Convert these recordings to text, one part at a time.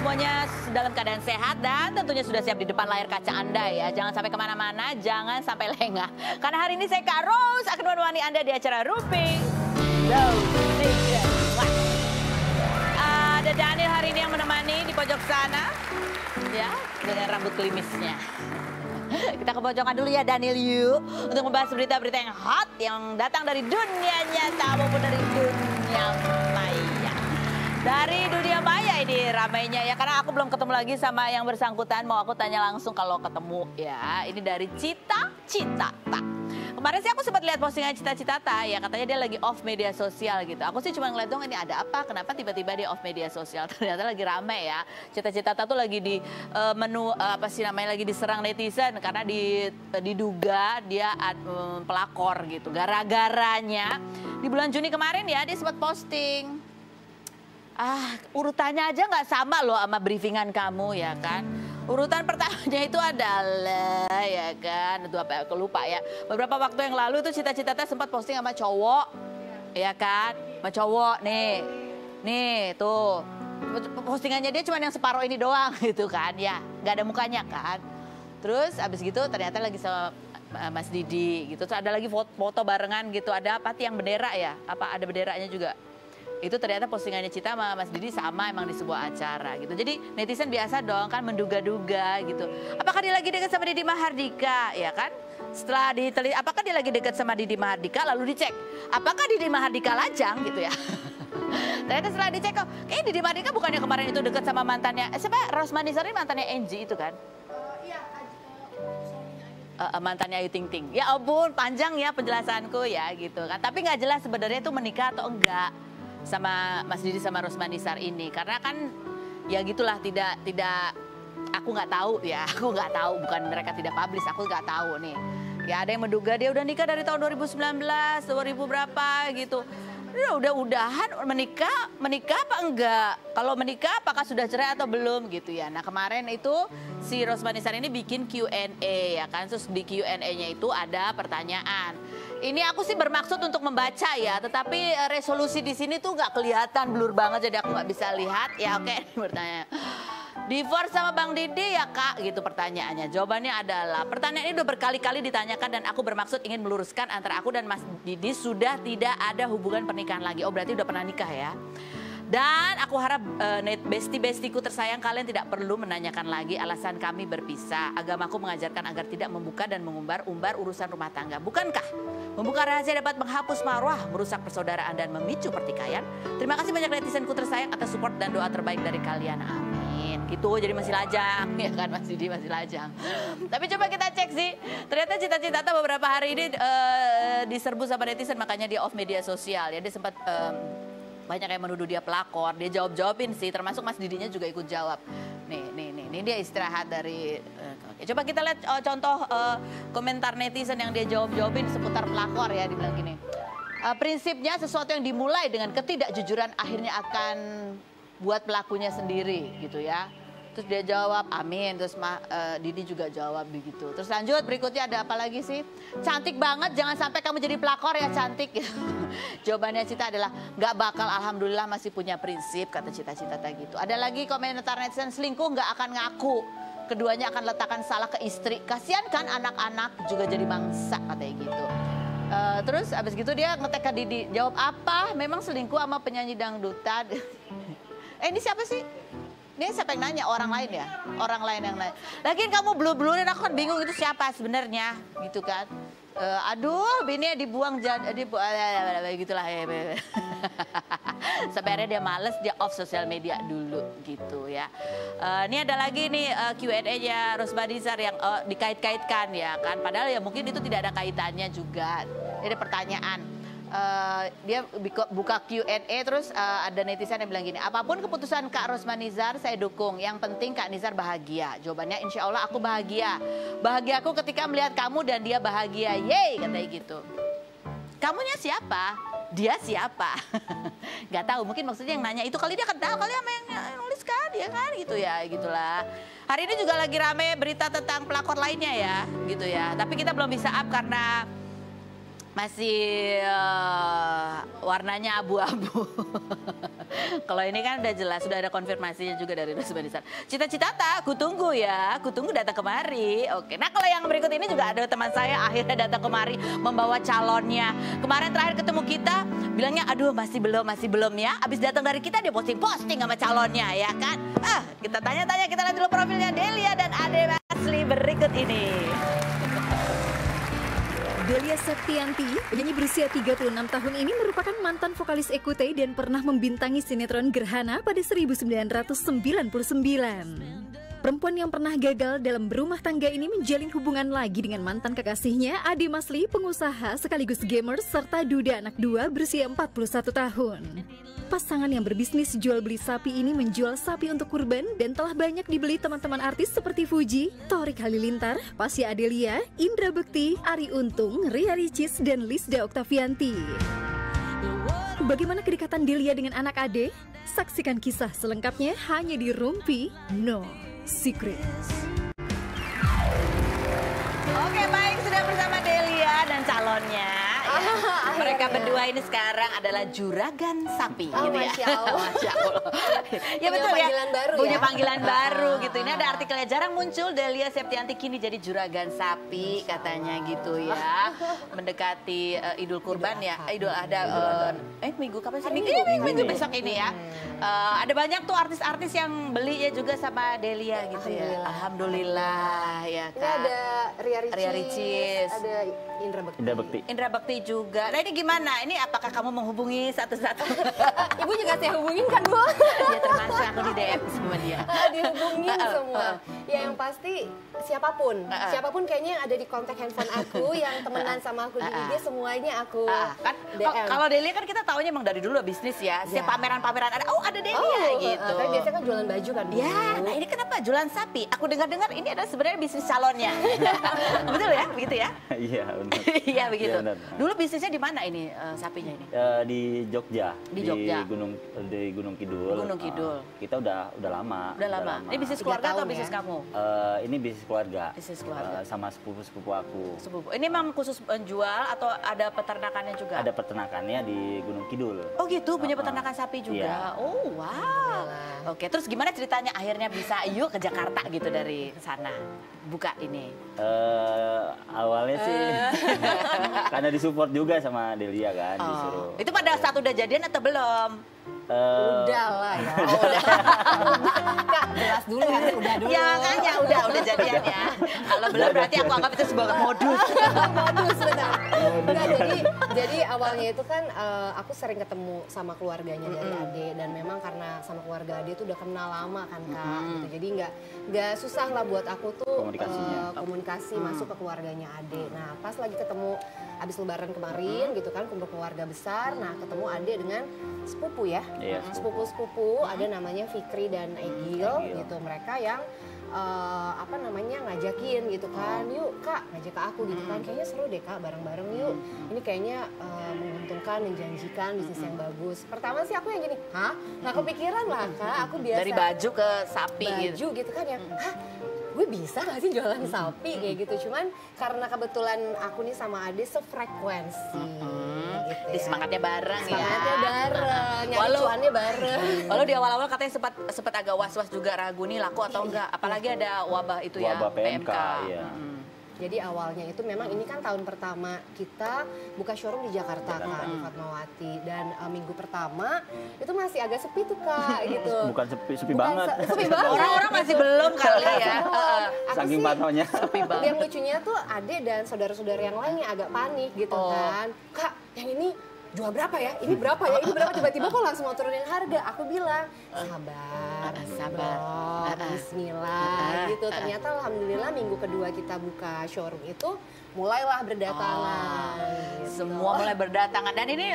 semuanya dalam keadaan sehat dan tentunya sudah siap di depan layar kaca Anda ya. Jangan sampai kemana-mana, jangan sampai lengah. Karena hari ini saya Kak Rose akan menemani Anda di acara Rupi Low Secret. Ada Daniel hari ini yang menemani di pojok sana. Ya, dengan rambut klimisnya. Kita ke pojokan dulu ya Daniel yuk. Untuk membahas berita-berita yang hot yang datang dari dunia nyata maupun dari dunia maya. Dari dunia maya ini ramainya ya, karena aku belum ketemu lagi sama yang bersangkutan. Mau aku tanya langsung kalau ketemu ya. Ini dari Cita Citata. Kemarin sih aku sempat lihat postingan Cita Citata ya, katanya dia lagi off media sosial gitu. Aku sih cuma ngeliat dong ini ada apa, kenapa tiba-tiba dia off media sosial. Ternyata lagi rame ya. Cita Citata tuh lagi di menu apa sih namanya, lagi diserang netizen karena diduga dia pelakor gitu. Gara-garanya di bulan Juni kemarin ya dia sempat posting. Urutannya aja nggak sama loh sama briefingan kamu ya kan. Urutan pertamanya itu adalah ya kan, itu apa aku lupa ya. Beberapa waktu yang lalu itu Cita-Citata sempat posting sama cowok ya kan, sama cowok nih tuh. Postingannya dia cuma yang separuh ini doang gitu kan ya, nggak ada mukanya kan. Terus abis gitu ternyata lagi sama Mas Didi gitu. Terus ada lagi foto barengan gitu, ada apa tiang bendera ya, apa ada benderanya juga. Itu ternyata postingannya Cita sama Mas Didi sama emang di sebuah acara gitu. Jadi netizen biasa dong kan menduga-duga gitu. Apakah dia lagi dekat sama Didi Mahardika ya kan? Setelah diteliti, apakah dia lagi dekat sama Didi Mahardika, lalu dicek. Apakah Didi Mahardika lajang gitu ya? Ternyata setelah dicek, kok kayaknya Didi Mahardika bukannya kemarin itu dekat sama mantannya, siapa? Rosmani Sarri mantannya Angie itu kan? Mantannya Ayu Ting Ting. Ya ampun panjang ya penjelasanku ya gitu kan. Tapi nggak jelas sebenarnya itu menikah atau enggak sama Mas Didi sama Rosmani Sar ini, karena kan ya gitulah, tidak aku nggak tahu ya, aku nggak tahu, bukan mereka tidak publish, aku nggak tahu nih ya. Ada yang menduga dia udah nikah dari tahun 2019 2000 berapa gitu. Udah-udahan menikah apa enggak, kalau menikah apakah sudah cerai atau belum gitu ya. Nah kemarin itu si Rosmani Sar ini bikin Q&A ya kan, terus di Q&A-nya itu ada pertanyaan. Ini aku sih bermaksud untuk membaca ya, tetapi resolusi di sini tuh nggak kelihatan, blur banget jadi aku nggak bisa lihat. Ya oke, bertanya. Divorce sama Bang Didi ya Kak gitu pertanyaannya. Jawabannya adalah pertanyaan ini udah berkali-kali ditanyakan dan aku bermaksud ingin meluruskan antara aku dan Mas Didi sudah tidak ada hubungan pernikahan lagi. Oh berarti udah pernah nikah ya. Dan aku harap besti-bestiku tersayang, kalian tidak perlu menanyakan lagi alasan kami berpisah. Agamaku mengajarkan agar tidak membuka dan mengumbar-umbar urusan rumah tangga. Bukankah membuka rahasia dapat menghapus marwah, merusak persaudaraan dan memicu pertikaian? Terima kasih banyak netizenku tersayang atas support dan doa terbaik dari kalian. Amin. Gitu jadi masih lajang ya kan, Mas Didi masih lajang. Tapi coba kita cek sih. Ternyata Cita-Citata beberapa hari ini diserbu sama netizen, makanya dia off media sosial ya. Dia sempat banyak yang menuduh dia pelakor, dia jawab-jawabin sih, termasuk Mas Didinya juga ikut jawab. Nih dia istirahat dari. Coba kita lihat contoh komentar netizen yang dia jawab-jawabin seputar pelakor ya, dibilang gini. Prinsipnya sesuatu yang dimulai dengan ketidakjujuran akhirnya akan buat pelakunya sendiri gitu ya. Terus dia jawab amin, terus Didi juga jawab begitu. Terus lanjut berikutnya ada apa lagi sih? Cantik banget, jangan sampai kamu jadi pelakor ya cantik. Jawabannya Cita adalah nggak bakal, alhamdulillah masih punya prinsip, kata Cita-Citata gitu. Ada lagi komentar netizen, selingkuh nggak akan ngaku. Keduanya akan letakkan salah ke istri. Kasian kan anak-anak juga jadi bangsa, katanya gitu. Terus abis gitu dia ngetek ke Didi, jawab apa? Memang selingkuh sama penyanyi dangdutan. Ini siapa sih? Ini siapa yang nanya? Orang lain ya? Orang lain yang nanya. Lagian kamu blur-blurin, aku kan bingung itu siapa sebenarnya gitu kan. Aduh, bini dibuang gitulah ya. Sampai akhirnya dia males, dia off sosial media dulu gitu ya. Ini ada lagi nih Q&A-nya Rosmani Sar yang dikait-kaitkan ya kan. Padahal ya mungkin itu tidak ada kaitannya juga. Ini ada pertanyaan. Dia buka Q&A terus ada netizen yang bilang gini, apapun keputusan Kak Rosmani Sar saya dukung, yang penting Kak Nizar bahagia. Jawabannya insya Allah aku bahagia. Bahagiaku ketika melihat kamu dan dia bahagia, yeay katanya gitu. Kamunya siapa? Dia siapa? Gak tahu, mungkin maksudnya yang nanya itu kali dia kan tahu kali sama yang nulis kan dia kan gitu ya, gitulah. Hari ini juga lagi rame berita tentang pelakor lainnya ya gitu ya, tapi kita belum bisa up karena masih warnanya abu-abu. Kalau ini kan udah jelas, sudah ada konfirmasinya juga dari Rosmanisar. Cita-cita tak, aku tunggu ya, aku tunggu datang kemari. Oke, nah kalau yang berikut ini juga ada teman saya akhirnya datang kemari membawa calonnya. Kemarin terakhir ketemu kita, bilangnya aduh masih belum ya. Abis datang dari kita dia posting sama calonnya ya kan. Kita tanya-tanya, kita lihat dulu profilnya Delia dan Ade Masli berikut ini. Delia Septianti, penyanyi berusia 36 tahun ini merupakan mantan vokalis Ekute dan pernah membintangi sinetron Gerhana pada 1999. Perempuan yang pernah gagal dalam berumah tangga ini menjalin hubungan lagi dengan mantan kekasihnya, Ade Masli, pengusaha sekaligus gamer serta duda anak 2 berusia 41 tahun. Pasangan yang berbisnis jual beli sapi ini menjual sapi untuk kurban dan telah banyak dibeli teman-teman artis seperti Fuji, Torik Halilintar, Pasya Adelia, Indra Bekti, Arie Untung, Ria Ricis, dan Lisda Oktavianti. Bagaimana kedekatan Delia dengan anak Ade? Saksikan kisah selengkapnya hanya di Rumpi No Secret. Oke, baik, sudah bersama Delia dan calonnya. Mereka berdua ini sekarang adalah juragan sapi, gitu ya. Masya Allah. Masya Allah. Ya betul ya. Panggilan baru Punya ya? panggilan baru gitu. Ini ada artikelnya, jarang muncul Delia Septianti kini jadi juragan sapi katanya gitu ya. Mendekati Idul Kurban ya. Idul Adha. Minggu kapan sih? Minggu besok ini ya. Ada banyak tuh artis-artis yang beli ya juga sama Delia gitu ya. Alhamdulillah ya Ini kan. ada Ria Ria Ricis. ada Indra Bekti. Indra Bekti juga. Nah ini gimana? Ini apakah kamu menghubungi satu-satu? Ibu juga saya hubungin kan, Bu? Ya termasuk aku di DM sama dia. Dihubungin semua. Ya yang pasti siapapun kayaknya yang ada di kontak handphone aku, yang temenan sama aku di IG, semuanya aku Kan DM. kalau Delia kan kita taunya emang dari dulu bisnis ya. Setiap pameran-pameran ada, ada Delia gitu. Tapi biasanya kan jualan baju kan, Bu? Ya, nah ini kenapa jualan sapi? Aku dengar-dengar ini adalah sebenarnya bisnis calonnya. Betul ya? Begitu ya? Iya, benar. Iya begitu. Iya, benar. Dulu bisnisnya di mana ini sapinya ini? Di Jogja. Di Jogja. Di Gunung Kidul. Gunung Kidul. Kita udah lama. Udah lama. Ini bisnis keluarga atau tahun bisnis ya? kamu? Ini bisnis keluarga. Bisnis keluarga. Sama sepupu-sepupu aku. Ini memang khusus menjual atau ada peternakannya juga? Ada peternakannya di Gunung Kidul. Oh gitu, punya peternakan sapi juga. Iya. Oh wow. Oke, terus gimana ceritanya akhirnya bisa yuk ke Jakarta gitu dari sana buka ini? Awalnya sih karena disupport juga sama Delia kan, disuruh. Itu pada saat udah jadian atau belum? Udah lah ya. Kak, jelas dulu ya. Udah dulu. Ya makanya udah jadian ya. Kalau belum berarti aku anggap itu sebuah modus. Modus benar. Enggak, jadi awalnya itu kan aku sering ketemu sama keluarganya dari Ade, dan memang karena sama keluarga Ade itu udah kenal lama kan Kak, gitu. Jadi nggak susah lah buat aku tuh komunikasi masuk ke keluarganya Ade. Nah pas lagi ketemu abis lebaran kemarin gitu kan, kumpul keluarga besar, nah ketemu Ade dengan sepupu ya. Iya, Sepupu-sepupu ada namanya Fikri dan Egil gitu, mereka yang ngajakin gitu kan, yuk Kak ngajak ke aku gitu kan, kayaknya seru deh Kak bareng-bareng yuk, ini kayaknya menguntungkan, menjanjikan, bisnis yang bagus. Pertama sih aku yang gini, nggak kepikiran lah Kak, aku biasa Dari baju ke sapi gitu. gitu kan ya, gue bisa gak sih jualan sapi kayak gitu. Cuman karena kebetulan aku nih sama Ade sefrekuensi gitu ya. Semangatnya bareng ya. Semangatnya bareng, nyari cuannya bareng. Walau di awal-awal katanya sempat agak was-was juga, ragu nih laku atau enggak. Apalagi ada wabah itu ya, Wabah PMK. Iya. Jadi awalnya itu memang ini kan tahun pertama kita buka showroom di Jakarta Kak, di Fatmawati. Dan minggu pertama itu masih agak sepi tuh Kak gitu. Bukan sepi banget. Sepi banget. Orang-orang masih belum kali ya. Saking pantaunya. Sepi banget. Yang lucunya tuh Ade dan saudara-saudara yang lain yang agak panik gitu kan. Kak, yang ini jual berapa ya? Ini berapa ya? Ini berapa? Tiba-tiba kok langsung mau turunin harga. Aku bilang, sabar. Bismillah gitu. Ternyata alhamdulillah minggu kedua kita buka showroom itu mulailah berdatangan. Gitu. Semua mulai berdatangan dan ini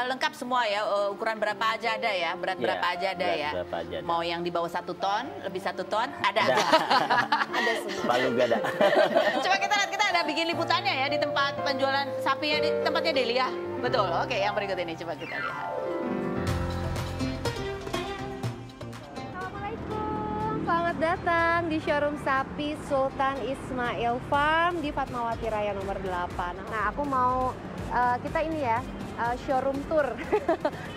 lengkap semua ya, ukuran berapa aja ada ya, berat berapa aja ada ya. Mau yang di bawah 1 ton, lebih 1 ton ada. Ada semua. Palu gak ada. Coba kita lihat, kita ada bikin liputannya ya di tempat penjualan sapi ya, di tempatnya Delia. Betul. Oke, yang berikut ini coba kita lihat. Selamat datang di showroom sapi Sultan Ismail Farm di Fatmawati Raya nomor 8. Nah, aku mau kita ini ya, showroom tour.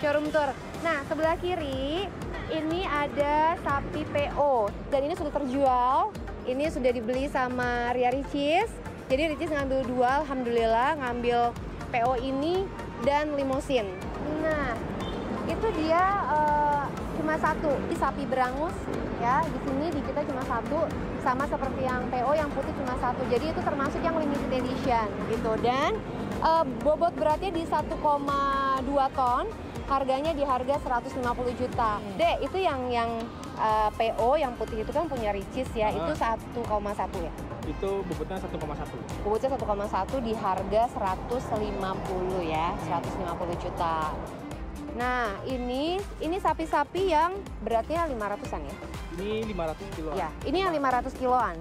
Showroom tour. Nah, sebelah kiri ini ada sapi PO. Dan ini sudah terjual. Ini sudah dibeli sama Ria Ricis. Jadi Ricis ngambil 2, alhamdulillah. Ngambil PO ini dan limosin. Nah, itu dia cuma 1. Ini sapi berangus ya. Di sini di kita cuma 1. Sama seperti yang PO yang putih cuma 1. Jadi itu termasuk yang limited edition gitu. Dan bobot beratnya di 1,2 ton. Harganya di harga 150 juta. Dek, itu yang PO yang putih itu kan punya Ricis ya. Itu 1,1 ya? Itu bobotnya 1,1. Bobotnya 1,1 di harga 150 ya. 150 juta. Nah, ini sapi-sapi yang beratnya 500-an ya? Ini 500 kiloan. Ya, ini yang 500 kiloan.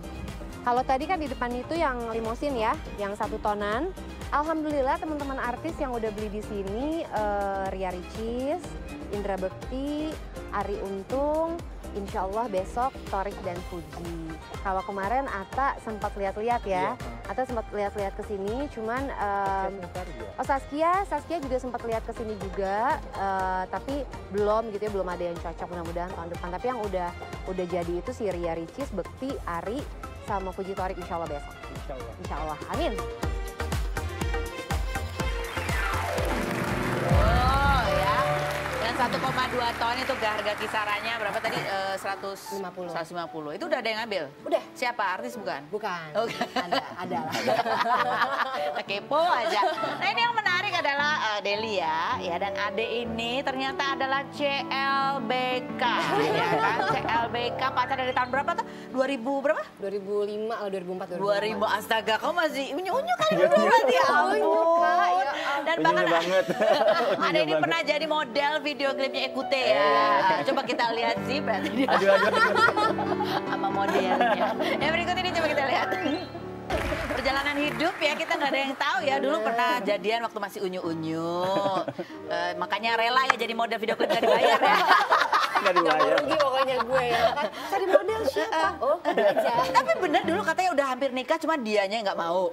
Kalau tadi kan di depan itu yang limosin ya, yang 1 tonan. Alhamdulillah teman-teman artis yang udah beli di sini, Ria Ricis, Indra Bekti, Ari Untung, insya Allah besok Torik dan Fuji. Kalau kemarin Atta sempat lihat-lihat ya, Atta sempat lihat-lihat ke sini, cuman Saskia juga sempat lihat ke sini juga, tapi belum gitu ya, belum ada yang cocok, mudah-mudahan tahun depan. Tapi yang udah jadi itu si Ria Ricis, Bekti, Ari, sama Fuji Torik insya Allah besok. Insya Allah, amin. Oh ya, yang 1,2 ton itu harga kisarannya berapa tadi? 150. Itu udah ada yang ngambil? Udah. Siapa? Artis bukan? Bukan. Oke. Ada lah. Kepo aja. Nah ini yang menarik adalah Delia ya, dan Ade ini ternyata adalah CLBK ya kan? CLBK pacar dari tahun berapa tuh? 2000 berapa? 2005 atau 2004, 2000. Astaga, kamu masih unyu-unyu kan dulu berarti ya ampun. Dan bahkan banget. Ade ini pernah jadi model video klipnya Ekute ya. Coba kita lihat sih berarti dia. Sama modelnya. Yang berikut ini coba kita lihat. Perjalanan hidup ya, kita nggak ada yang tahu ya. Dulu pernah jadian waktu masih unyu-unyu. Makanya rela ya jadi model video klip nggak dibayar ya. Nggak dibayar. Rugi pokoknya gue ya kan. Cari model siapa? Oh, aja. Tapi bener dulu katanya udah hampir nikah, cuma dianya yang nggak mau.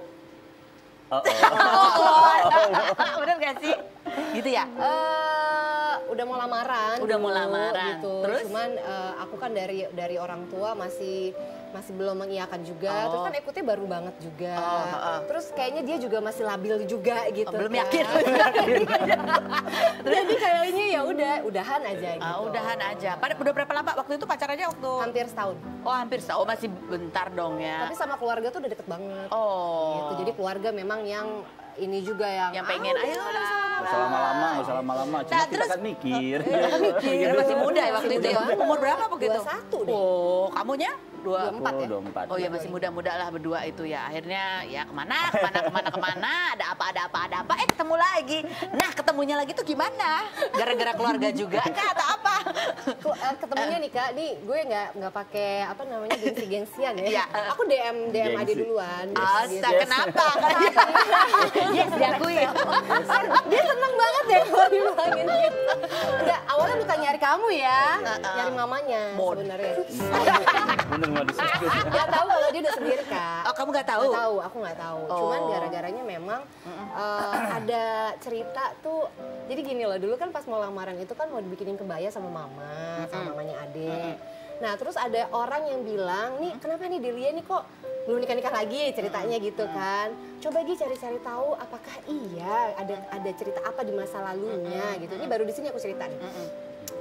Bener gak sih? Gitu ya? Udah mau lamaran. Udah mau lamaran. Gitu. Terus? Cuman aku kan dari orang tua masih belum mengiyakan juga. Terus kan Ekute baru banget juga. Terus kayaknya dia juga masih labil juga gitu. Belum kan. yakin. Jadi kayaknya ya udahan aja gitu. Udahan aja. Udah berapa lama waktu itu pacarannya waktu? Hampir setahun. Oh hampir setahun. Oh masih bentar dong ya. Tapi sama keluarga tuh udah deket banget. Oh. Gitu. Jadi keluarga memang yang ini juga yang pengen ayo Nggak usah lama-lama. Cuma kita kan mikir. Karena masih muda ya waktu itu ya. Umur berapa begitu? 21 deh. Oh, kamunya? 24 ya? 24. Oh ya masih muda-muda lah berdua itu ya. Akhirnya ya kemana, ada apa, ketemu lagi. Nah ketemunya lagi tuh gimana? Gara-gara keluarga juga kah atau apa? Ketemunya nih Kak, nih gue nggak pakai apa namanya gengsi-gengsian ya. Iya. Aku DM Ade duluan. Astaga, kenapa? Yes, diakui. Dia seneng banget deh kalau dibilangin gitu. Enggak, awalnya bukan nyari kamu ya, nyari mamanya sebenarnya. Bener mau disusul. Gak tahu kalau dia udah sendiri Kak. Oh kamu nggak tahu? Nggak tahu, aku nggak tahu. Cuman gara-garanya memang ada cerita tuh. Jadi gini loh, dulu kan pas mau lamaran itu kan mau dibikinin kebaya sama mama, sama mamanya Ade. Nah terus ada orang yang bilang, nih kenapa nih Delia nih kok belum nikah-nikah lagi ceritanya gitu kan. Coba Gi cari-cari tahu apakah iya ada cerita apa di masa lalunya gitu. Ini baru di sini aku cerita nih.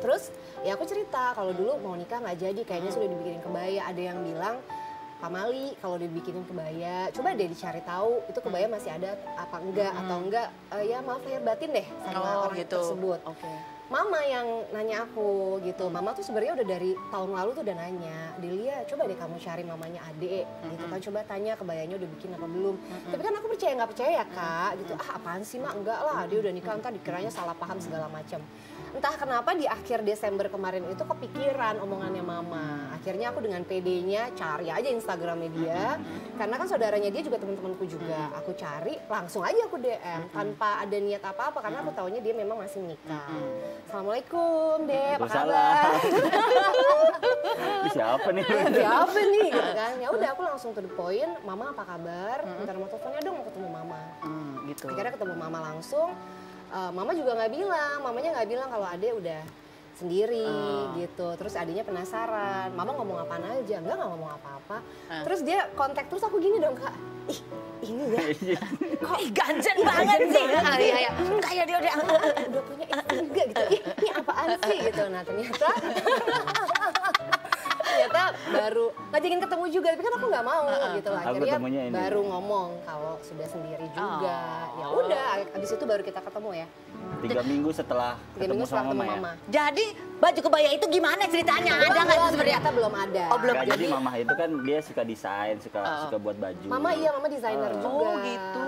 Terus ya aku cerita kalau dulu mau nikah nggak jadi, kayaknya sudah dibikinin kebaya. Ada yang bilang, Pak Mali kalau dibikinin kebaya, coba deh dicari tahu itu kebaya masih ada apa enggak atau enggak. Ya maaf lahir batin deh sama orang gitu. tersebut. Mama yang nanya aku gitu. Mama tuh sebenarnya udah dari tahun lalu tuh udah nanya, Delia coba deh kamu cari mamanya Ade gitu kan, coba tanya kebayanya udah bikin apa belum. Tapi kan aku percaya nggak percaya ya Kak gitu. Apaan sih Mak, enggak lah dia udah nikah, entar dikiranya salah paham segala macam. Entah kenapa di akhir Desember kemarin itu kepikiran omongannya Mama. Akhirnya aku dengan PD-nya cari aja Instagramnya dia. Karena kan saudaranya dia juga teman-temanku juga. Aku cari, langsung aja aku DM. Tanpa ada niat apa-apa karena aku taunya dia memang masih nikah. Assalamualaikum Dek, apa kabar? Siapa nih? Siapa nih gitu kan. Ya udah aku langsung to the point, Mama apa kabar? Bentar mau teleponnya dong, mau ketemu Mama. gitu. Akhirnya ketemu mama langsung, mama juga mamanya nggak bilang kalau Ade udah sendiri gitu. Terus adiknya penasaran, mama ngomong apaan aja, nggak ngomong apa-apa. Terus dia kontak terus aku gini dong, Kak, ih ini ya, kok ganjen banget sih, kayak dia udah punya istri juga gitu, ih ini apaan sih gitu. Nah ternyata baru ngajakin ketemu juga, tapi kan aku nggak mau gitu lah. Akhirnya baru ngomong kalau sudah sendiri juga. Ya udah, abis itu baru kita ketemu ya. 3 minggu setelah ketemu sama mama. Jadi baju kebaya itu gimana ceritanya? Ada nggak sih sebenarnya? Ternyata belum ada. Oh belum. Jadi mama itu kan dia suka desain, suka buat baju. Mama desainer juga. Oh gitu.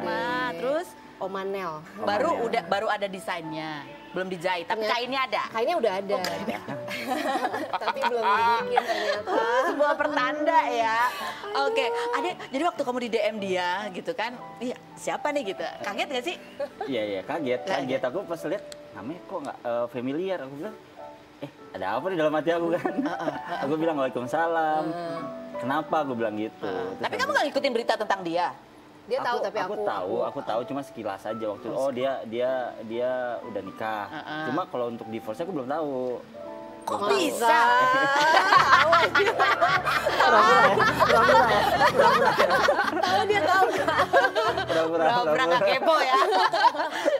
Ma, terus Omanel. Baru ada desainnya. Belum dijahit, tapi kainnya ada. Kainnya udah ada. Tapi belum dibikin ternyata. Sebuah pertanda ya. Oke, Ade, jadi waktu kamu di DM dia gitu kan, iya siapa nih gitu, kaget gak sih? Iya kaget. Aku pas lihat namanya kok nggak familiar, aku bilang, ada apa di dalam hati aku kan? Aku bilang Waalaikumsalam. Kenapa aku bilang gitu? Tapi kamu nggak ngikutin berita tentang dia? Dia tahu tapi aku tahu cuma sekilas aja waktu itu. Oh dia udah nikah. Cuma kalau untuk divorce aku belum tahu. Kok bisa? Tahu dia tahu. Pura-pura nggak kepo ya.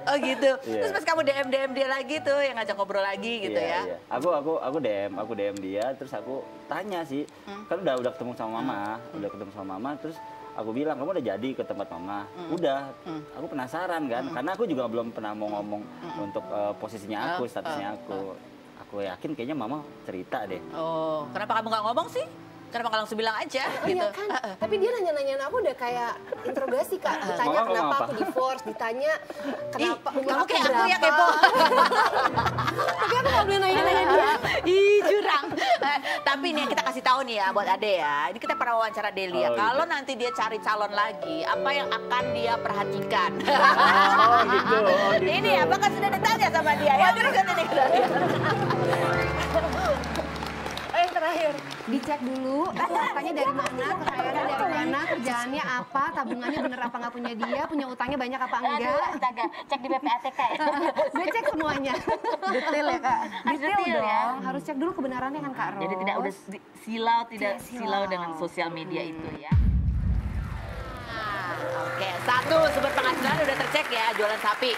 Oh gitu. Terus pas kamu DM dia lagi tuh, yang ngajak ngobrol lagi gitu ya? Aku DM dia, terus aku tanya sih, kan udah ketemu sama mama, terus aku bilang, kamu udah jadi ke tempat mama? Udah, aku penasaran kan, karena aku juga belum pernah mau ngomong untuk posisinya aku, statusnya aku. Aku yakin kayaknya mama cerita deh. Oh, kenapa kamu nggak ngomong sih? Kenapa nggak langsung bilang aja gitu? Iya kan, tapi dia nanya-nanyain aku udah kayak interogasi, Kak. Ditanya kenapa aku divorce, ditanya kenapa kamu kayak aku ya kepo. Tapi aku nggak boleh nanya-nanya dia. Ih, curang. Tapi nih kita kasih tahu nih ya buat Ade ya. Ini kita pernah wawancara Delia. Kalau nanti dia cari calon lagi, apa yang akan dia perhatikan? Gitu. Ini apakah sudah ditanya sama dia? Ya, terus ini. Terakhir dicek dulu hartanya dari mana, kekayaannya dari mana, kerjaannya apa, tabungannya bener apa nggak punya dia, punya utangnya banyak apa enggak. Astaga, cek di PPATK ya. Gue cek semuanya. Detail ya, Kak. Detail ya. Harus cek dulu kebenarannya kan, Kak Ros. Jadi tidak udah silau dengan sosial media itu ya. Oke, satu sumber penghasilan udah tercek ya, jualan sapi.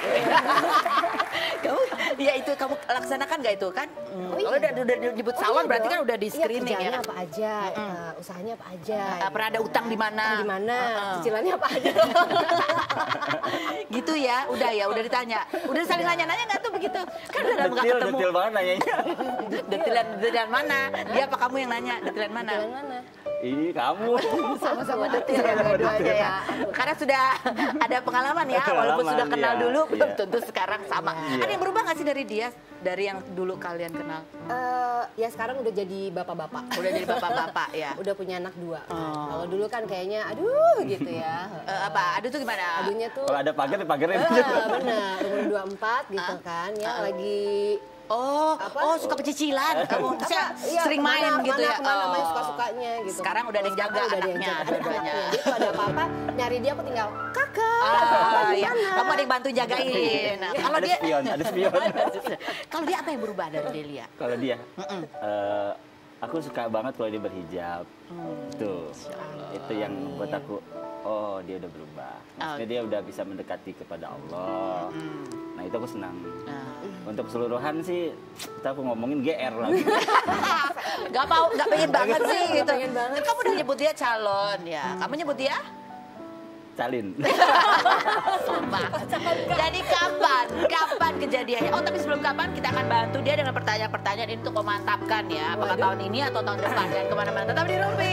Kamu, ya itu kamu laksanakan nggak itu kan? Kalau udah nyebut salon berarti kan udah di screening ya. Apa aja, usahanya apa aja. Pernah ada utang di mana? Cicilannya apa aja. Gitu ya, udah ditanya. Udah saling nanya-nanya nggak tuh begitu? Kan udah lama nggak ketemu. Detil banget nanyanya. Detilan mana? Dia apa kamu yang nanya? Detilan mana? Ini kamu. Sama-sama detil ya dua-duanya ya. Karena sudah ada pengalaman ya, walaupun sudah kenal dulu, belum tentu sekarang sama. Ada yang berubah nggak sih dari dia, dari yang dulu kalian kenal? Ya sekarang udah jadi bapak-bapak. Udah jadi bapak-bapak ya? Udah punya anak 2. Kalau dulu kan kayaknya aduh gitu ya. Apa? Aduh tuh gimana? Aduhnya tuh. Kalau ada pagar, Benar, umur 24 gitu kan. Ya lagi suka pecicilan. Kamu sering main gitu ya? Kemana main suka-sukanya gitu. Sekarang udah ada yang jaga anaknya. Jadi kalau ada apa-apa nyari dia, aku tinggal kakak. Ya. Kamu ada yang bantu jagain. Kalau dia ada spion. Kalau dia apa yang berubah dari Delia? Kalau dia, aku suka banget kalau dia berhijab. Itu yang buat aku, oh dia udah berubah. Maksudnya dia udah bisa mendekati kepada Allah. Nah itu aku senang. Untuk keseluruhan sih, kita aku ngomongin GR lagi. Gak pengen banget sih gitu. Kamu udah nyebut dia calon ya. Kamu nyebut dia? Calin. Jadi kapan kejadiannya? Oh tapi sebelum kapan kita akan bantu dia dengan pertanyaan-pertanyaan ini untuk memantapkan ya. Apakah tahun ini atau tahun depan, dan kemana-mana tetap di Rumpi.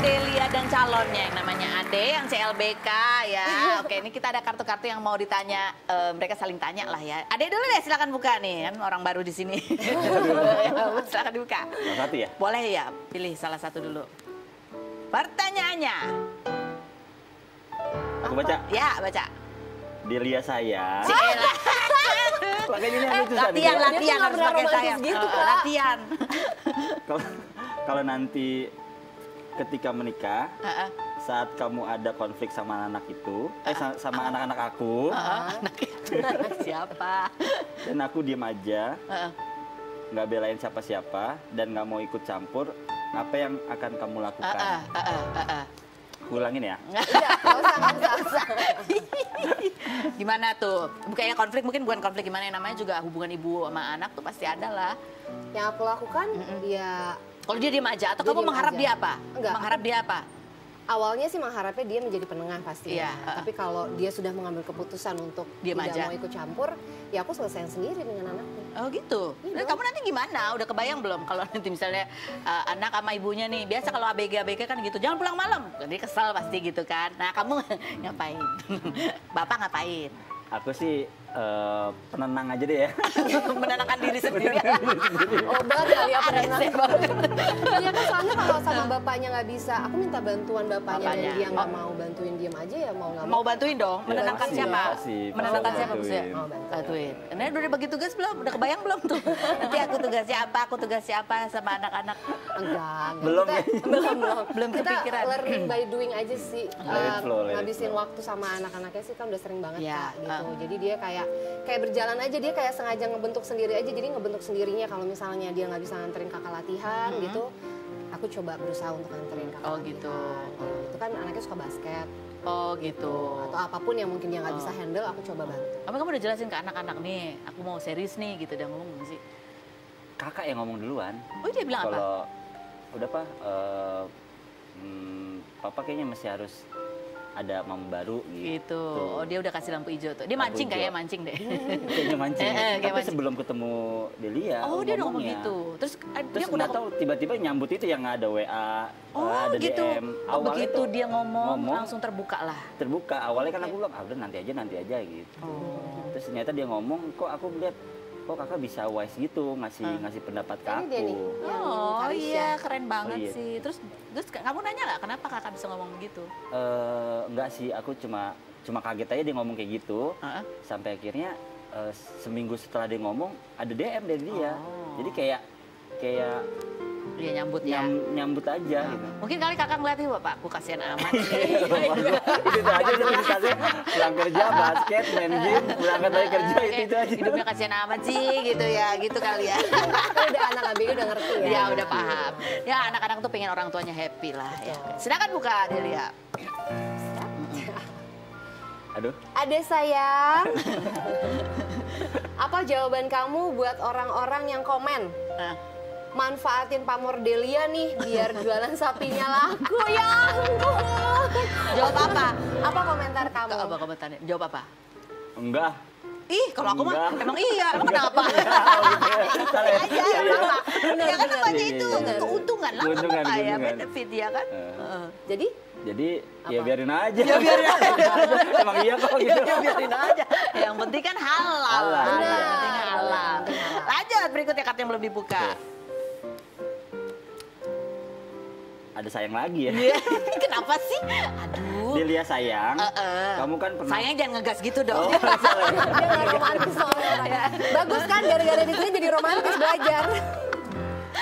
Delia dan calonnya yang namanya Ade, yang CLBK ya. Oke, ini kita ada kartu-kartu yang mau ditanya, mereka saling tanya lah ya. Ade dulu deh, silakan buka nih, kan orang baru di sini. Silakan dibuka. Satu ya? Boleh ya, pilih salah satu dulu. Pertanyaannya. Aku baca? Ya, baca. Delia saya. Makanya ini yang susah nih. Latihan Dia tuh nggak harus pernah pakai romantis sayang. gitu, Kak. Latihan. Kalau nanti ketika menikah, Heeh. saat kamu ada konflik sama anak itu, sama anak-anak aku, Anak siapa? dan aku diem aja, Heeh. nggak belain siapa-siapa, dan nggak mau ikut campur, apa yang akan kamu lakukan? Aku ulangin ya. Nggak usah. Gimana tuh? Kayaknya konflik, mungkin bukan konflik, gimana yang namanya juga hubungan ibu sama anak tuh pasti ada lah. Yang aku lakukan, ya Kalau dia diem aja, atau Dia kamu diem mengharap aja. dia apa? Enggak, Mengharap dia apa? awalnya sih mengharapnya dia menjadi penengah pasti. Iya, Tapi kalau dia sudah mengambil keputusan untuk Diem tidak aja. mau ikut campur, ya aku selesaiin sendiri dengan anakku. Oh gitu. Iya Nah, dong. kamu nanti gimana? Udah kebayang belum kalau nanti misalnya anak sama ibunya nih, biasa kalau ABG kan gitu, jangan pulang malam. Jadi kesel pasti gitu kan. Nah kamu ngapain? Bapak ngapain? Aku sih penenang aja deh ya. Menenangkan diri sendiri. Obat kali ya penenang. Rese banget. Iya kan soalnya kalau sama bapaknya nggak bisa, aku minta bantuan bapaknya Bapaknya. dan dia nggak mau bantuin diem aja ya mau nggak mau. Mau bantuin dong? Menenangkan pasti, siapa? pasti Menenangkan siapa bantuin. maksudnya? Oh, bantuin. Bantuin. Nah, udah dibagi tugas belum? Udah kebayang belum tuh? Nanti aku tugasnya apa sama anak-anak? Enggak. Belum Kita, kayaknya. Belum Kita kepikiran. learning by doing aja sih. Let it flow, let it Ngabisin flow. waktu sama anak-anaknya sih kan udah sering banget Ya, Kak gitu. Jadi dia kayak berjalan aja, dia kayak sengaja ngebentuk sendiri aja. Jadi ngebentuk sendirinya kalau misalnya dia nggak bisa nganterin kakak latihan gitu. Aku coba berusaha untuk nganterin kakak Oh, latihan. gitu. Itu kan anaknya suka basket Oh gitu. atau apapun yang mungkin dia nggak bisa handle, aku coba bantu. Kamu udah jelasin ke anak-anak nih, aku mau serius nih gitu, udah ngomong belum sih? Kakak yang ngomong duluan. Oh dia bilang apa? Kalau udah Pak, Papa kayaknya masih harus ada mama baru gitu. Gitu. Oh dia udah kasih lampu hijau tuh. Dia Lampu mancing hijau. kayaknya mancing deh. Kayaknya mancing. kayak Tapi mancing. sebelum ketemu Delia, Oh dia udah ngomong ngomongnya. gitu. Terus Terus dia udah nggak tahu tiba-tiba nyambut itu yang ada WA, Oh ada gitu. DM. Oh, Awalnya begitu tuh dia ngomong langsung terbuka lah. terbuka. Awalnya kan aku bilang, ah udah nanti aja gitu. Oh. Terus ternyata dia ngomong, kok aku lihat kok kakak bisa wise gitu ngasih pendapat ke Ini aku. dia nih. Yang Oh Karisya. iya keren banget iya. sih. Terus kamu nanya nggak kenapa kakak bisa ngomong begitu? Enggak sih, aku cuma kaget aja dia ngomong kayak gitu. Heeh. Sampai akhirnya seminggu setelah dia ngomong ada DM dari dia. Oh. Jadi kayak Dia nyambut ya. nyambut aja gitu. Mungkin kali kakak ngeliatin bapak, aku kasihan amat sih. Itu aja tulisannya, pulang kerja basket main game, berangkat lagi kerja itu aja. Hidupnya kasihan amat sih gitu ya, gitu kali ya. Kan udah anak ABG udah ngerti ya. Ya udah paham. Ya anak-anak tuh pengen orang tuanya happy lah ya. Silakan buka Delia. Aduh, Ada sayang. Apa jawaban kamu buat orang-orang yang komen? Nah, Manfaatin pamor Delia nih biar jualan sapinya laku ya ampun. jawab apa? Apa komentar kamu? Apa komentarnya? Jawab apa? enggak. Ih, kalau aku mah Enggak. emang iya, emang kenapa? Salah ya? Aja, apa? Ya kan namanya itu Iya. keuntungan lah, Keuntungan, apa ya, keuntungan. benefit ya kan? Jadi Jadi ya biarin aja. Ya biarin aja. Emang iya kok gitu. Ya biarin aja. Yang penting kan halal. Halal, Yang iya. penting halal. Benar. Lanjut berikutnya kartu yang belum dibuka. Ada sayang lagi ya. Iya. Kenapa sih? Aduh. Delia sayang, kamu kan pernah. Sayang jangan ngegas gitu dong. Oh, salah. dia nggak romantis soalnya orangnya. Bagus kan gara-gara di sini jadi romantis belajar.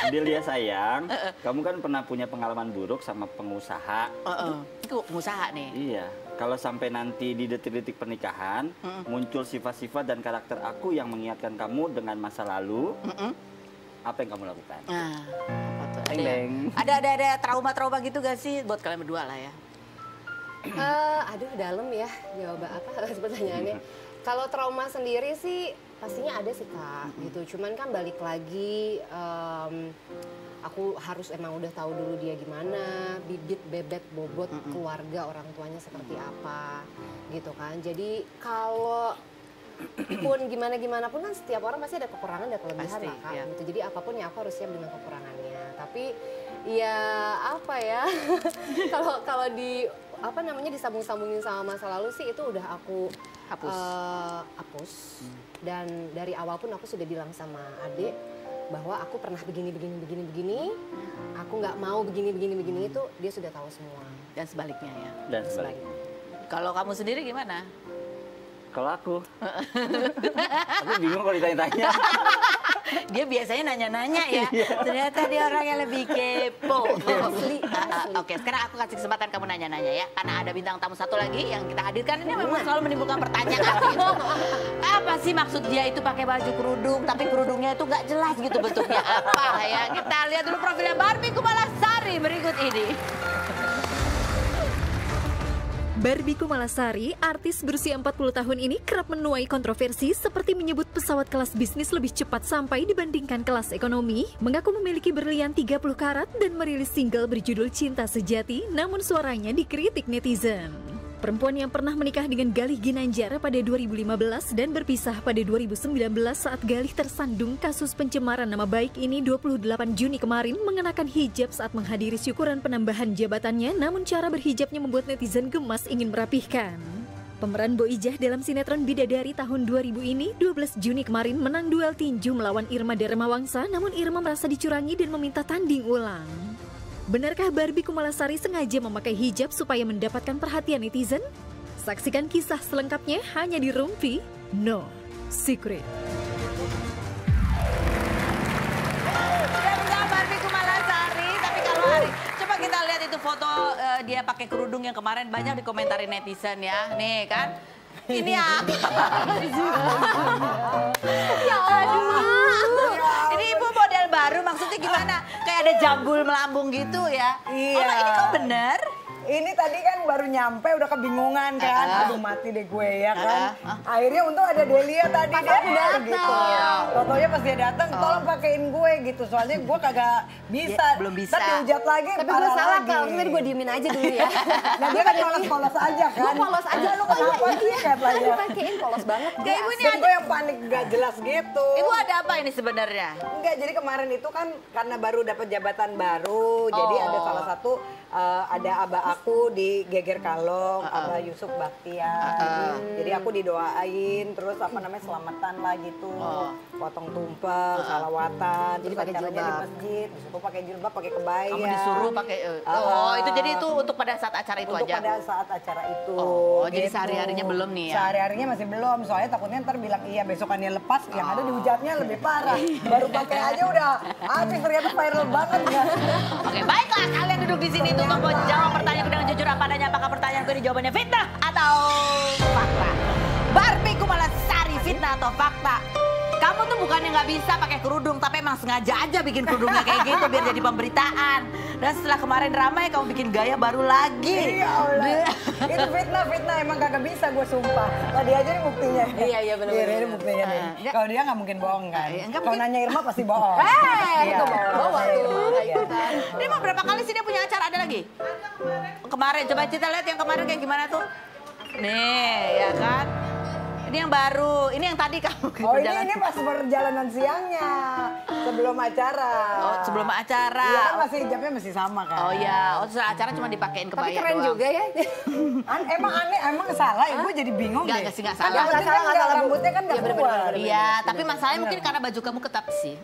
Delia sayang, kamu kan pernah punya pengalaman buruk sama pengusaha. Itu pengusaha nih. Iya, kalau sampai nanti di detik-detik pernikahan muncul sifat-sifat dan karakter aku yang mengingatkan kamu dengan masa lalu, apa yang kamu lakukan? Nah, apa tuh? Deng, deng. Ada trauma-trauma gitu gak sih buat kalian berdua lah ya? Aduh dalam ya jawaban apa pertanyaannya. Kalau trauma sendiri sih pastinya ada sih Kak gitu. Cuman kan balik lagi aku harus emang udah tahu dulu dia gimana, bibit bebet bobot keluarga orang tuanya seperti apa gitu kan. Jadi kalau pun gimana pun kan setiap orang pasti ada kekurangan dan kelebihan Pasti, lah Kak ya. gitu. Jadi apapun ya aku harus siap dengan kekurangannya. Tapi ya apa ya kalau di apa namanya disambung-sambungin sama masa lalu sih itu udah aku hapus. Dan dari awal pun aku sudah bilang sama adik bahwa aku pernah begini. Aku nggak mau begini itu dia sudah tahu semua. Dan sebaliknya ya. Dan sebaliknya. Kalau kamu sendiri gimana? Kalau aku bingung kalau ditanya-tanya. Dia biasanya nanya-nanya ya. Ternyata dia orang yang lebih kepo. Oke, sekarang aku kasih kesempatan kamu nanya-nanya ya. Karena ada bintang tamu satu lagi yang kita hadirkan ini memang selalu menimbulkan pertanyaan gitu. Apa sih maksud dia itu pakai baju kerudung, tapi kerudungnya itu nggak jelas gitu bentuknya apa ya. Kita lihat dulu profilnya Barbie Kumalasari berikut ini. Barbie Kumalasari, artis berusia 40 tahun ini kerap menuai kontroversi seperti menyebut pesawat kelas bisnis lebih cepat sampai dibandingkan kelas ekonomi, mengaku memiliki berlian 30 karat dan merilis single berjudul Cinta Sejati, namun suaranya dikritik netizen. Perempuan yang pernah menikah dengan Galih Ginanjar pada 2015 dan berpisah pada 2019 saat Galih tersandung kasus pencemaran nama baik ini 28 Juni kemarin mengenakan hijab saat menghadiri syukuran penambahan jabatannya, namun cara berhijabnya membuat netizen gemas ingin merapihkan. Pemeran Boijah dalam sinetron Bidadari tahun 2000 ini 12 Juni kemarin menang duel tinju melawan Irma Darmawangsa, namun Irma merasa dicurangi dan meminta tanding ulang. Benarkah Barbie Kumalasari sengaja memakai hijab supaya mendapatkan perhatian netizen? Saksikan kisah selengkapnya hanya di Rumpi No Secret. Sudah bersama Barbie Kumalasari, tapi kalau hari coba kita lihat itu foto dia pakai kerudung yang kemarin banyak dikomentari netizen ya. Nih kan. Ini apa? Ya aduh. Ini ibu model baru maksudnya gimana? Kayak ada jambul melambung gitu ya. Iya. Oh, ini kok bener? Ini tadi kan baru nyampe udah kebingungan kan. Aduh mati deh gue ya kan. Akhirnya untung ada Delia tadi dia gitu. Fotonya pas dia datang tolong pakein gue gitu. Soalnya gue kagak bisa. Belum bisa. Tapi hujat lagi. Tapi gue salah kalau sebenarnya gue diemin aja dulu ya. Nah dia kan polos-polos aja kan. Gue polos aja lu Kenapa sih katanya? pakein polos banget. Kayak ibu ini Dan gue yang panik gak jelas gitu. Ibu ada apa ini sebenarnya? Enggak, jadi kemarin itu kan karena baru dapat jabatan baru, jadi ada salah satu ada abah aku di Geger Kalong, abah Yusuf Baktian. Jadi aku didoain, terus apa namanya selamatan lah gitu, potong tumpeng, salawatan, jadi pakai acaranya di jilbab. masjid, disuruh pakai jilbab, pakai kebaya. Kamu disuruh pakai oh itu jadi itu untuk pada saat acara itu untuk aja. pada saat acara itu. Oh, jadi gitu. sehari-harinya belum nih ya? Sehari-harinya masih belum, soalnya takutnya ntar bilang iya besokannya lepas, yang ada dihujatnya lebih parah. Baru pakai aja udah habis, ternyata viral banget ya. Oke, baiklah kalian duduk di sini untuk menjawab pertanyaan dengan jujur apa adanya. Apakah pertanyaanku ini jawabannya fitnah atau fakta? Barbie Kumalasari, fitnah atau fakta? Kamu tuh bukannya nggak bisa pakai kerudung, tapi emang sengaja aja bikin kerudungnya kayak gitu biar jadi pemberitaan. Dan setelah kemarin ramai, kamu bikin gaya baru lagi. Iya Allah. Itu fitnah emang kagak bisa gue sumpah. Tadi aja nih buktinya. Iya, bener-bener. Ini buktinya nih. Enggak. Kalau dia nggak mungkin bohong kan. Enggak Kalau mungkin. nanya Irma pasti bohong. Itu bawa tuh. Ini mau berapa kali sih dia punya acara? Ada lagi? Kemarin, coba kita lihat yang kemarin kayak gimana tuh. Nih, ya kan? Ini yang baru, ini yang tadi kamu Oh ini pas perjalanan siangnya sebelum acara. Oh, sebelum acara. Iya kan masih hijabnya masih sama kan. Oh iya, oh setelah acara cuma dipakein kebaya Tapi keren doang. juga ya. Emang aneh, emang salah ya? Gue jadi bingung Enggak deh. sih, enggak Kan salah. yang penting kan nggak, rambutnya kan nggak Iya, bener-bener, keluar. bener-bener. Iya, tapi masalahnya mungkin karena baju kamu ketat sih.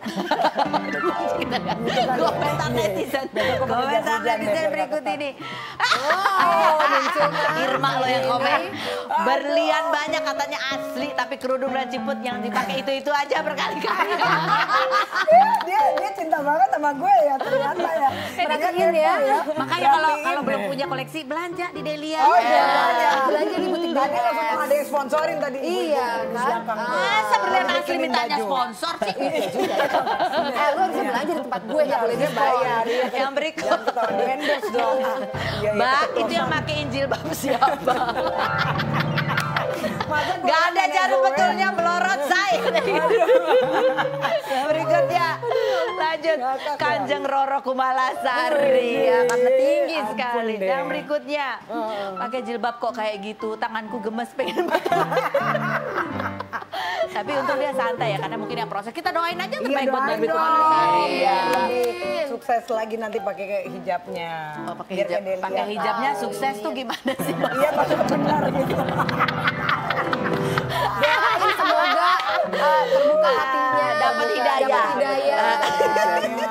Komentar netizen, komentar netizen berikut ini. Irma lo yang komen. Berlian banyak katanya asli, tapi kerudung dan ciput yang dipakai itu aja berkali-kali. Dia cinta banget sama gue ya ternyata ya. Perhatiin ya. Makanya kalau belum punya koleksi belanja di Delia. Oh iya belanja. Belanja di butik Tadi langsung ada yang sponsorin tadi. Iya, Di kan? belakang tuh. Masa berlian asli Bikinin mintanya baju. sponsor sih? Lu harusnya belanja di tempat gue, nggak boleh Dia bayar. Iya. Yang berikut. Jangan ketahuan di endorse dong. Iya, Mbak, itu keceplosan. yang pakein jilbab siapa? Masa gue Gak ada nenek jarum gue? betulnya melorot saya. Berikutnya lanjut Kanjeng Roro Kumalasari ya, karena tinggi Ampun sekali. deh. Yang berikutnya pakai jilbab kok kayak gitu, tanganku gemes pengen tapi untung dia santai ya, karena mungkin yang proses. Kita doain aja terbaik buat Barbie Kumalasari. Iya. Lebih sukses lagi nanti pakai hijabnya. Oh, pakai Biar hijab, kayak Delia pakai hijabnya tahu. sukses tuh gimana sih? Iya pasti benar gitu. doain semoga terbuka hatinya, Dapat hidayah. Dapat hidayah.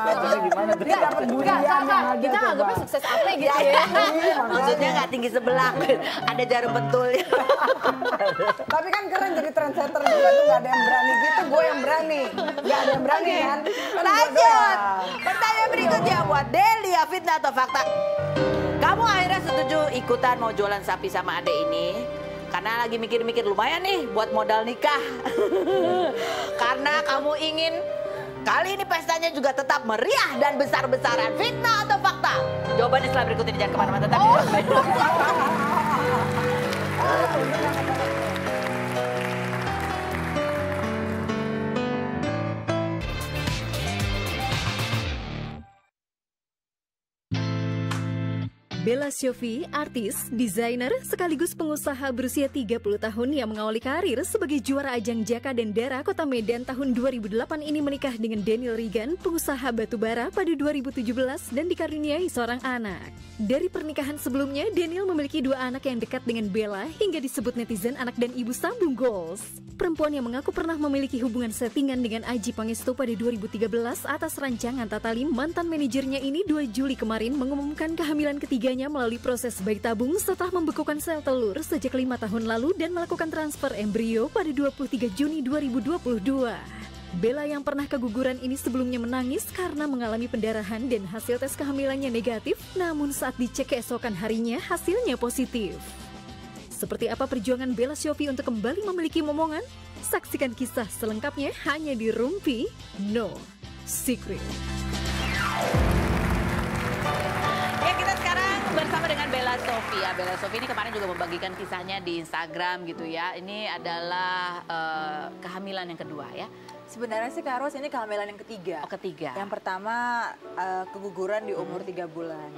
Maksudnya gimana tuh? Dia dapat bulian yang ada kita coba. anggapnya sukses apa gitu ya. Maksudnya nggak tinggi sebelah, ada jarum betulnya. Tapi kan keren jadi trendsetter juga tuh, nggak ada yang berani gitu, gue yang berani. Nggak ada yang berani kan. Kan gua Lanjut. doang. Pertanyaan berikutnya buat Delia, fitnah atau fakta? Kamu akhirnya setuju ikutan mau jualan sapi sama adek ini? Karena lagi mikir-mikir lumayan nih buat modal nikah. Karena kamu ingin kali ini pestanya juga tetap meriah dan besar-besaran. Fitnah atau fakta? Jawabannya setelah berikut ini, jangan kemana-mana. Tapi Bella Sofie, artis, desainer, sekaligus pengusaha berusia 30 tahun yang mengawali karir sebagai juara ajang Jaka dan Dara Kota Medan tahun 2008 ini menikah dengan Daniel Regan, pengusaha batubara pada 2017 dan dikaruniai seorang anak. Dari pernikahan sebelumnya, Daniel memiliki 2 anak yang dekat dengan Bella hingga disebut netizen anak dan ibu sambung goals. Perempuan yang mengaku pernah memiliki hubungan settingan dengan Adjie Pangestu pada 2013 atas rancangan Tatalim, mantan manajernya ini 2 Juli kemarin mengumumkan kehamilan ketiganya melalui proses bayi tabung setelah membekukan sel telur sejak 5 tahun lalu dan melakukan transfer embrio pada 23 Juni 2022. Bella yang pernah keguguran ini sebelumnya menangis karena mengalami pendarahan dan hasil tes kehamilannya negatif, namun saat dicek keesokan harinya hasilnya positif. Seperti apa perjuangan Bella Sofie untuk kembali memiliki momongan? Saksikan kisah selengkapnya hanya di Rumpi No Secret. ya, kita sekarang bersama dengan Bella Sofie. Ya, Bella Sofie ini kemarin juga membagikan kisahnya di Instagram gitu ya. Ini adalah kehamilan yang kedua ya. Sebenarnya sih Kak Ros, ini kehamilan yang ketiga. Oh, ketiga. Yang pertama keguguran di umur 3 bulan.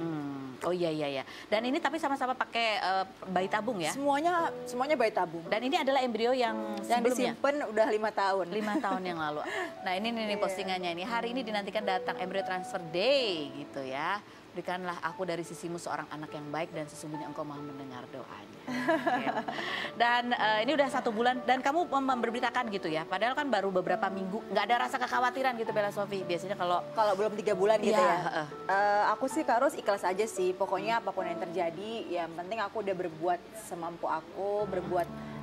Oh iya. Dan ini tapi sama-sama pakai bayi tabung ya? Semuanya bayi tabung. Dan ini adalah embrio yang sebelumnya? disimpan udah 5 tahun. 5 tahun yang lalu. Nah ini nih postingannya ini. Hari ini dinantikan datang embryo transfer day gitu ya. Berikanlah aku dari sisimu seorang anak yang baik dan sesungguhnya engkau maha mendengar doanya. Dan ini udah 1 bulan dan kamu memberitakan gitu ya. Padahal kan baru beberapa minggu. Nggak ada rasa kekhawatiran gitu Bella Sofie. Biasanya kalau belum 3 bulan gitu Iya, ya. Aku sih Kak Ros ikhlas aja sih. Pokoknya apapun yang terjadi, yang penting aku udah berbuat semampu aku,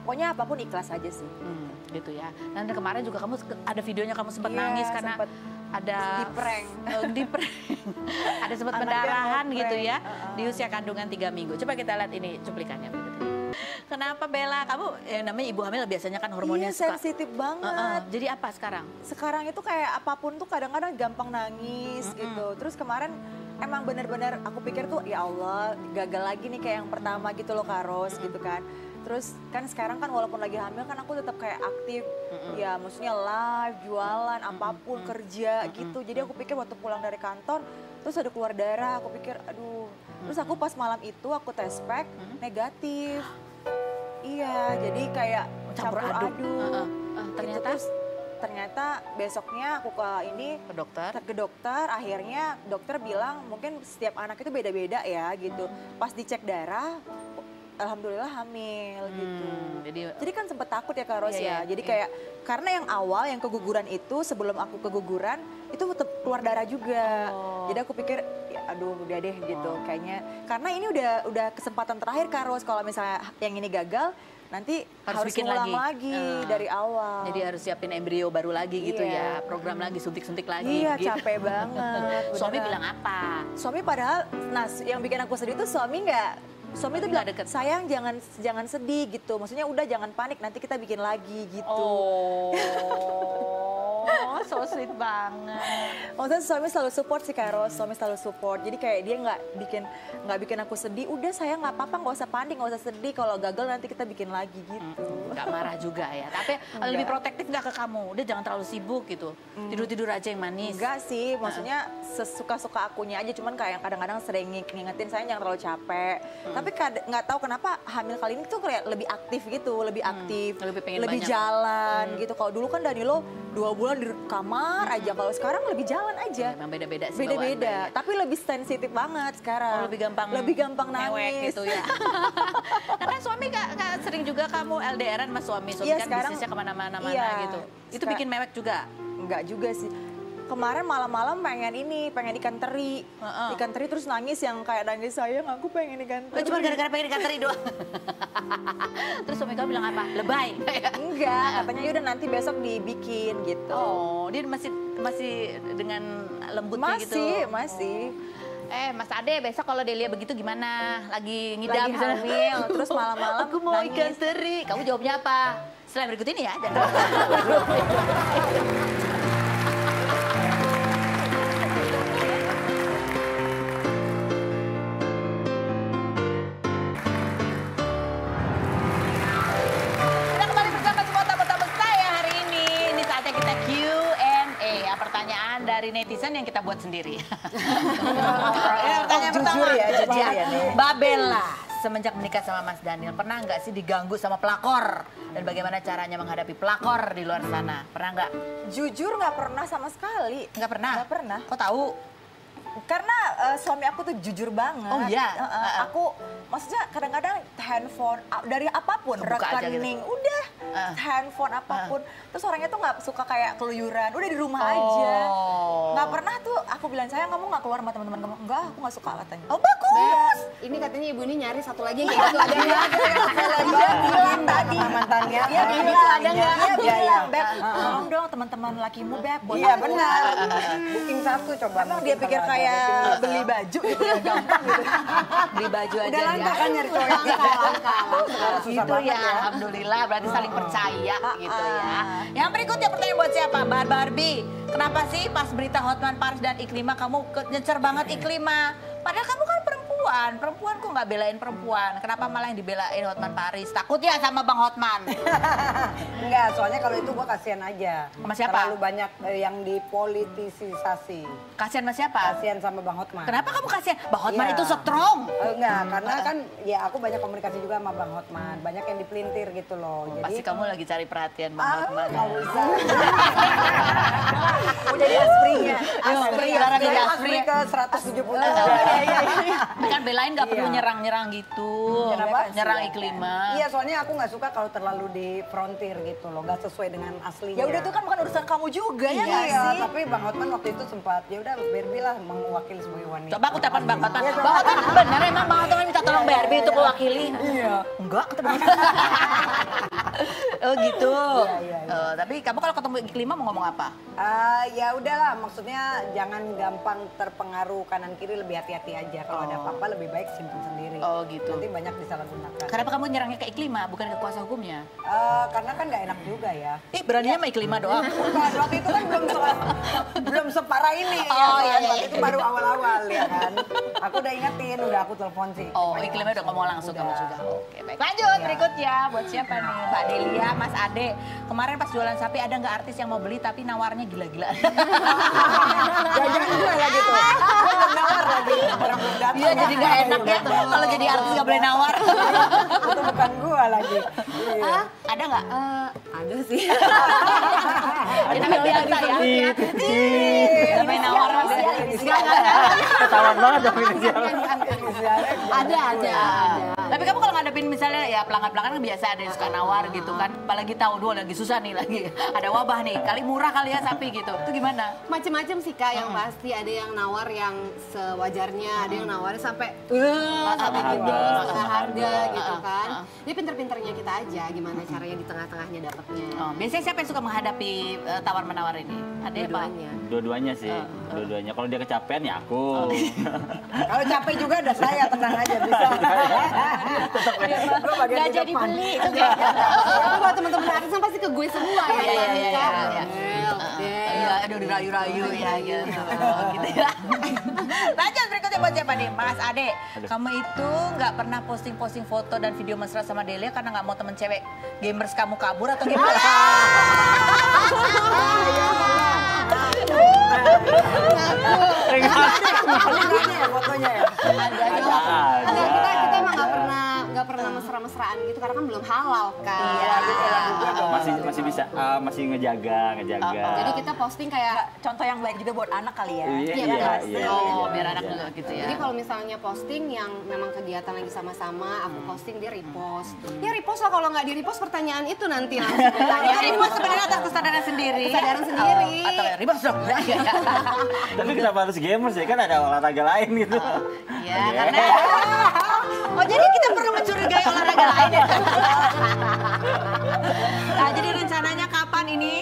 pokoknya apapun ikhlas aja sih. gitu ya. Dan kemarin juga kamu ada videonya kamu sempat Iya, nangis karena sempet ada di-prank. Ada sempat Anaknya pendarahan mau gitu prank. ya di usia kandungan 3 minggu. Coba kita lihat ini cuplikannya berikut ini. Kenapa Bella? Kamu namanya ibu hamil biasanya kan hormonnya Iya, sensitif banget. Jadi apa sekarang? Sekarang itu kayak apapun tuh kadang-kadang gampang nangis gitu. Terus kemarin emang bener-bener aku pikir tuh ya Allah gagal lagi nih kayak yang pertama gitu loh Kak Ros gitu kan. Terus kan sekarang kan walaupun lagi hamil kan aku tetap kayak aktif. Ya maksudnya live, jualan, apapun, kerja gitu. Jadi aku pikir waktu pulang dari kantor terus ada keluar darah, aku pikir aduh. Terus aku pas malam itu aku tes pack negatif. Iya, jadi kayak campur aduk. Ternyata Terus ternyata besoknya aku ke dokter, akhirnya dokter bilang mungkin setiap anak itu beda-beda ya gitu. Pas dicek darah, alhamdulillah hamil gitu. Jadi kan sempet takut ya Kak Ros ya. Jadi kayak karena yang awal yang keguguran itu sebelum aku keguguran itu tetap keluar darah juga. Jadi aku pikir ya aduh udah deh gitu kayaknya. Karena ini udah kesempatan terakhir Kak Ros, kalau misalnya yang ini gagal nanti harus bikin ngulang lagi dari awal. Jadi harus siapin embrio baru lagi gitu ya. Program lagi, suntik-suntik lagi. Iya, gitu. capek banget. Suami beneran. bilang apa? Suami padahal, nah yang bikin aku sedih tuh suami tuh bilang, deket. sayang jangan sedih gitu. Maksudnya udah jangan panik, nanti kita bikin lagi gitu. Oh, so sweet banget. Maksudnya suami selalu support sih Kak Ros, suami selalu support. Jadi kayak dia nggak bikin aku sedih. Udah sayang nggak apa-apa, nggak usah panik, nggak usah sedih. Kalau gagal nanti kita bikin lagi gitu. Nggak marah juga ya. Tapi lebih protektif nggak ke kamu? Udah jangan terlalu sibuk gitu. Tidur-tidur aja yang manis. Enggak sih, maksudnya sesuka-suka akunya aja. Cuman kayak kadang-kadang sering ngingetin saya jangan terlalu capek. Tapi nggak tahu kenapa hamil kali ini tuh kayak lebih aktif gitu, lebih aktif, Lebih pengen lebih banyak. jalan gitu. Kalau dulu kan Danilo 2 bulan di kamar aja, kalau sekarang lebih jalan aja. Memang beda-beda sih Beda-beda, bawaan tapi lebih sensitif banget sekarang. lebih gampang nangis gitu ya. Nah kan suami Kak, sering juga kamu LDRan sama suami Iya, kan sekarang- bisnisnya kemana-mana iya, gitu. Itu bikin mewek juga? Enggak juga sih. kemarin malam-malam pengen ikan teri. Ikan teri terus nangis yang kayak nangis, sayang aku pengen ikan teri. Cuma gara-gara pengen ikan teri doang. Terus suami kamu bilang apa? Lebay? Enggak, katanya yaudah nanti besok dibikin gitu. Oh, dia masih dengan lembutnya gitu? Masih. Mas Ade, besok kalau Delia begitu gimana? Lagi ngidam? Lagi hamil, terus malam-malam aku mau nangis. ikan teri. Kamu jawabnya apa? Setelah berikut ini ya. Kita kembali bersama semua tamu-tamu saya hari ini. Ini saatnya kita Q&A. Ya, pertanyaan dari netizen yang kita buat sendiri. Pertanyaan pertama. Jujur ya nih. Mbak Bella, semenjak menikah sama Mas Daniel, pernah nggak sih diganggu sama pelakor? Dan bagaimana caranya menghadapi pelakor di luar sana? Pernah nggak? Jujur nggak pernah sama sekali. Nggak pernah? Nggak pernah. Kok tahu? Karena suami aku tuh jujur banget. Oh iya? Aku maksudnya kadang-kadang handphone dari apapun, Kebuka aja gitu. rekening, udah handphone apapun. Terus orangnya tuh nggak suka kayak keluyuran, udah di rumah aja. Nggak pernah tuh aku bilang, sayang kamu nggak keluar sama teman-teman kamu? Enggak, aku nggak suka katanya. Oh bagus. Ini katanya ibu ini nyari satu lagi yang kayak gitu ada nggak? Tadi Mantannya. Iya, Tadi bilang itu ada nggak? Dia Iya, bilang, iya. Beb, tolong dong teman-teman lakimu, Beb. buat Iya aku." benar. Booking satu coba. Emang dia pikir kayak beli baju gitu ya, gampang gitu. Beli baju aja Udah langka kan nyari cowok yang Langka. Gitu ya, alhamdulillah berarti saling percaya gitu ya. Yang berikutnya pertanyaan buat siapa? Mbak Barbie, kenapa sih pas berita Hotman Paris dan Iklima kamu nyecer banget Iklima? Padahal kamu kan perempuan kok nggak belain perempuan? Kenapa malah yang dibelain Hotman Paris? Takut ya sama Bang Hotman? Enggak, soalnya kalau itu gua kasihan aja. Sama siapa? Terlalu banyak yang dipolitisasi. Kasihan sama siapa? Kasihan sama Bang Hotman. Kenapa kamu kasihan? Bang Hotman Iya. itu strong. Enggak, karena kan ya aku banyak komunikasi juga sama Bang Hotman. Banyak yang dipelintir gitu loh. Pasti kamu lagi cari perhatian Bang Hotman. Nggak usah. Mau jadi asprinya. Asri, Lara jadi Asri ke 170. Kan belain nggak perlu nyerang-nyerang gitu. Kenapa? Nyerang Iklima. Iya, soalnya aku nggak suka kalau terlalu di frontir gitu loh, nggak sesuai dengan aslinya. Ya udah itu kan bukan urusan kamu juga ya Iya, nggak sih? tapi Bang Hotman waktu itu sempat ya udah Barbie lah mewakili sebagai wanita. Coba aku telepon Bang Hotman. Iya, coba. Bang Hotman benar emang Bang Hotman minta tolong Barbie untuk mewakili? Iya. Enggak, ketemu. Oh gitu. Iya. Tapi kamu kalau ketemu Iklima mau ngomong apa? Ya udahlah, maksudnya jangan gampang terpengaruh kanan kiri, lebih hati-hati aja. Kalau ada apa-apa lebih baik simpan sendiri. Oh, gitu. Nanti banyak disalahgunakan. Kenapa kamu nyerangnya ke Iklima bukan ke kuasa hukumnya? Karena kan nggak enak juga ya. Beraninya sama Iklima doang. Bukan, waktu itu kan belum separah ini. Oh, ya kan? iya, iya. Waktu itu baru awal-awal ya kan. Aku udah ingetin, udah aku telepon sih. Oh, Iklima udah ngomong langsung kamu Udah. sudah. Oke, baik. Lanjut berikutnya buat siapa nih? Mbak Delia, Mas Ade. Kemarin pas jualan sapi ada nggak artis yang mau beli tapi nawarnya gila-gilaan? Jangan gue lagi tuh. Gue belum nawar lagi. Orang belum datang. Iya, jadi nggak enak ya kalau jadi artis nggak boleh nawar. Itu bukan gue lagi. Iya. Ada nggak? Ada sih. Ini namanya biasa ya. Namanya nawar. Ketahuan banget dong ini siapa. Ada. Tapi kamu kalau ngadepin misalnya ya pelanggan-pelanggan kan biasa ada yang suka nawar gitu kan. Apalagi tahu dua lagi susah nih lagi. Ada wabah nih, kali murah kali ya sapi gitu. Itu gimana? Macem-macem sih Kak, yang pasti ada yang nawar yang sewajarnya, ada yang nawarnya sampai gitu, setengah harga gitu kan. Jadi pinter-pinternya kita aja gimana caranya di tengah-tengahnya dapatnya. Oh, biasanya siapa yang suka menghadapi tawar-menawar ini? Ada apa? Dua-duanya. Dua-duanya sih, dua-duanya. Kalau dia kecapean ya aku. Kalau capek juga ada saya, tenang aja bisa. Gue bagian Gak di jadi depan. beli. Itu buat teman-teman artis kan pasti ke gue semua ya. Iya. Del. Iya, aduh dirayu-rayu ya gitu. Gitu ya. Lanjut berikutnya buat siapa nih? Mas Ade, kamu itu nggak pernah posting-posting foto dan video mesra sama Delia karena nggak mau temen cewek gamers kamu kabur atau gimana? Ini ya fotonya ya. Enggak, kita emang nggak pernah mesra-mesraan kebiasaan gitu karena kan belum halal kan. Iya, Masih bisa masih ngejaga. Jadi kita posting kayak Contoh yang baik juga buat anak kali ya. Iya. Oh, biar anak juga gitu ya. jadi kalau misalnya posting yang memang kegiatan lagi sama-sama, aku posting dia repost. Ya repost lah, kalau nggak di repost pertanyaan itu nanti langsung ditanya. Ya, repost sebenarnya atas kesadaran sendiri. Kesadaran sendiri. Atau ya, repost dong. Iya. Tapi kenapa harus gamers ya? Kan ada olahraga lain gitu. Ya, karena oh jadi kita perlu mencurigai olahraga lain ya. Nah, jadi rencananya kapan ini?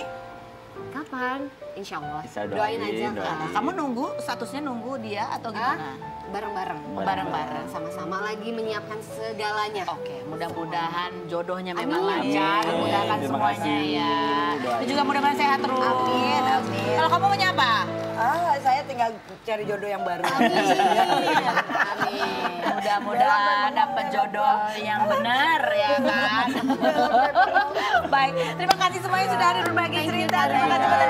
Kapan? Insya Allah. Bisa Doain aja. doain. Kamu nunggu, statusnya nunggu dia atau gimana? Bareng-bareng. Bareng-bareng. Sama-sama lagi menyiapkan segalanya. Oke, mudah-mudahan jodohnya memang Amin. lancar, Amin. mudahkan Terima semuanya kasih. ya. Doain. Dan juga mudah-mudahan sehat terus. Amin. Kalau kamu mau apa? Saya tinggal cari jodoh yang baru. Amin. Mudah-mudahan dapat jodoh yang benar ya kan. Baik, terima kasih semuanya sudah hadir berbagi cerita. Terima kasih.